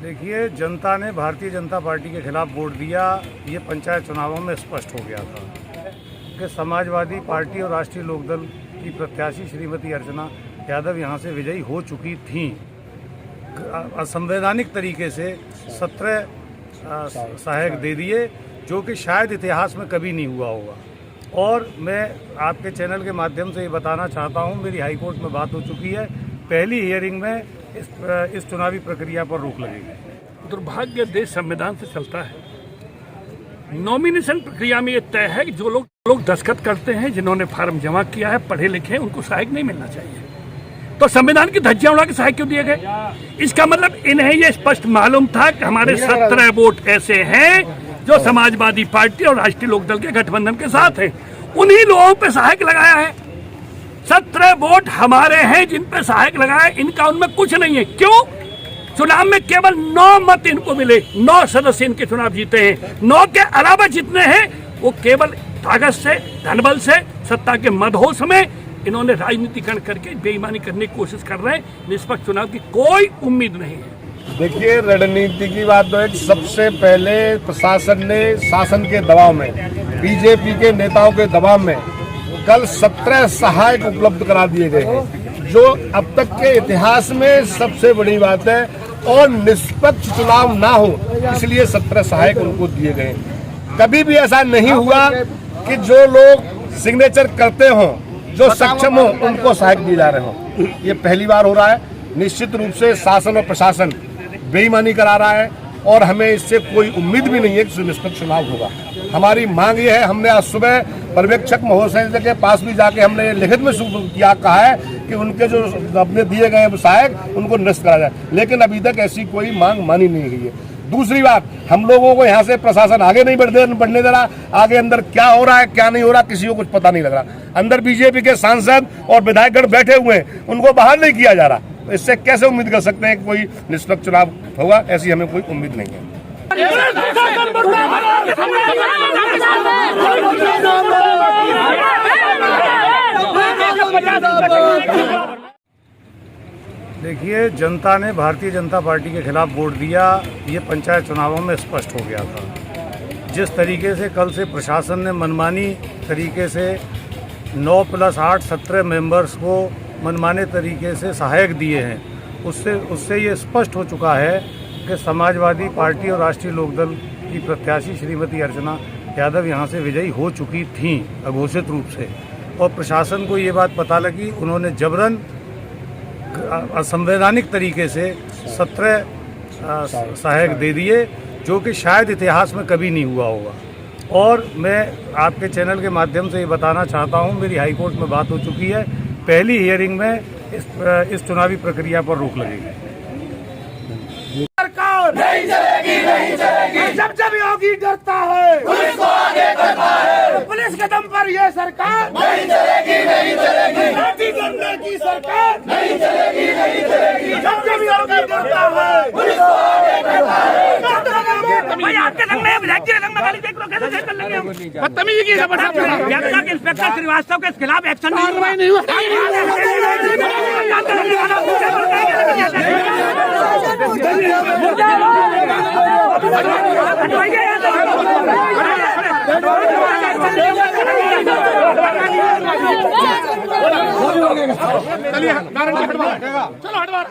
देखिए, जनता ने भारतीय जनता पार्टी के खिलाफ वोट दिया। ये पंचायत चुनावों में स्पष्ट हो गया था कि समाजवादी पार्टी और राष्ट्रीय लोकदल की प्रत्याशी श्रीमती अर्चना यादव यहाँ से विजयी हो चुकी थीं। असंवैधानिक तरीके से 17 सहायक दे दिए, जो कि शायद इतिहास में कभी नहीं हुआ होगा। और मैं आपके चैनल के माध्यम से ये बताना चाहता हूँ, मेरी हाईकोर्ट में बात हो चुकी है। पहली हियरिंग में इस चुनावी प्रक्रिया पर रोक लगेगी। दुर्भाग्य देश संविधान से चलता है। नॉमिनेशन प्रक्रिया में ये तय है कि जो लोग दस्तखत करते हैं, जिन्होंने फार्म जमा किया है, पढ़े लिखे हैं, उनको सहायक नहीं मिलना चाहिए। तो संविधान की धज्जियां उड़ा के सहायक क्यों दिए गए? इसका मतलब इन्हें ये स्पष्ट मालूम था कि हमारे 17 वोट ऐसे हैं जो समाजवादी पार्टी और राष्ट्रीय लोकदल के गठबंधन के साथ हैं। उन्हीं लोगों पे सहायक लगाया है। 17 वोट हमारे हैं जिन पे सहायक लगाया, इनका उनमें कुछ नहीं है। क्यों? चुनाव में केवल 9 मत इनको मिले। 9 सदस्य इनके चुनाव जीते हैं। 9 के अलावा जितने हैं वो केवल ताकत से, धनबल से, सत्ता के मदहोश में इन्होंने राजनीतिकरण करके बेईमानी करने की कोशिश कर रहे हैं। निष्पक्ष चुनाव की कोई उम्मीद नहीं है। देखिए, रणनीति की बात तो है। सबसे पहले प्रशासन ने शासन के दबाव में, बीजेपी के नेताओं के दबाव में कल 17 सहायक उपलब्ध करा दिए गए हैं, जो अब तक के इतिहास में सबसे बड़ी बात है। और निष्पक्ष चुनाव ना हो, इसलिए 17 सहायक उनको दिए गए। कभी भी ऐसा नहीं हुआ कि जो लोग सिग्नेचर करते हों, जो सक्षम हो, उनको सहायक दिए जा रहे हों। ये पहली बार हो रहा है। निश्चित रूप से शासन और प्रशासन बेईमानी करा रहा है और हमें इससे कोई उम्मीद भी नहीं है कि निष्पक्ष चुनाव होगा। हमारी मांग ये है, हमने आज सुबह पर्यवेक्षक महोदय के पास भी जाके हमने लिखित में किया, कहा है कि उनके जो अपने दिए गए सहायक उनको निरस्त करा जाए, लेकिन अभी तक ऐसी कोई मांग मानी नहीं गई है। दूसरी बात, हम लोगों को यहाँ से प्रशासन आगे नहीं बढ़ने दे रहा। आगे अंदर क्या हो रहा है, क्या नहीं हो रहा, किसी को कुछ पता नहीं लग रहा। अंदर बीजेपी के सांसद और विधायकगण बैठे हुए हैं, उनको बाहर नहीं किया जा रहा। तो इससे कैसे उम्मीद कर सकते हैं कि कोई निष्पक्ष चुनाव होगा? ऐसी हमें कोई उम्मीद नहीं है। देखिए, जनता ने भारतीय जनता पार्टी के खिलाफ वोट दिया। ये पंचायत चुनावों में स्पष्ट हो गया था। जिस तरीके से कल से प्रशासन ने मनमानी तरीके से 9 + 8 17 मेंबर्स को मनमाने तरीके से सहायक दिए हैं, उससे ये स्पष्ट हो चुका है कि समाजवादी पार्टी और राष्ट्रीय लोकदल की प्रत्याशी श्रीमती अर्चना यादव यहाँ से विजयी हो चुकी थीं अघोषित रूप से। और प्रशासन को ये बात पता लगी, उन्होंने जबरन असंवैधानिक तरीके से 17 सहायक दे दिए, जो कि शायद इतिहास में कभी नहीं हुआ होगा। और मैं आपके चैनल के माध्यम से ये बताना चाहता हूँ, मेरी हाईकोर्ट में बात हो चुकी है। पहली हियरिंग में इस चुनावी प्रक्रिया पर रोक लगेगी। सरकार नहीं चलेगी, नहीं चलेगी। जब योगी डरता है, पुलिस को आगे करता है। पुलिस के दम पर ये सरकार नहीं चलेगी, नहीं चलेगी। लाठी डंडे की सरकार नहीं चलेगी, नहीं चलेगी। जब योगी डरता है, पुलिस को आगे करता है। भाई आपके संग में विधायक जी संग में गाली देख लो, कैसे चेक कर लेंगे हम? बदतमीजी की इंस्पेक्टर श्रीवास्तव के खिलाफ एक्शन नहीं हुआ। चलिए, चलो हटवा।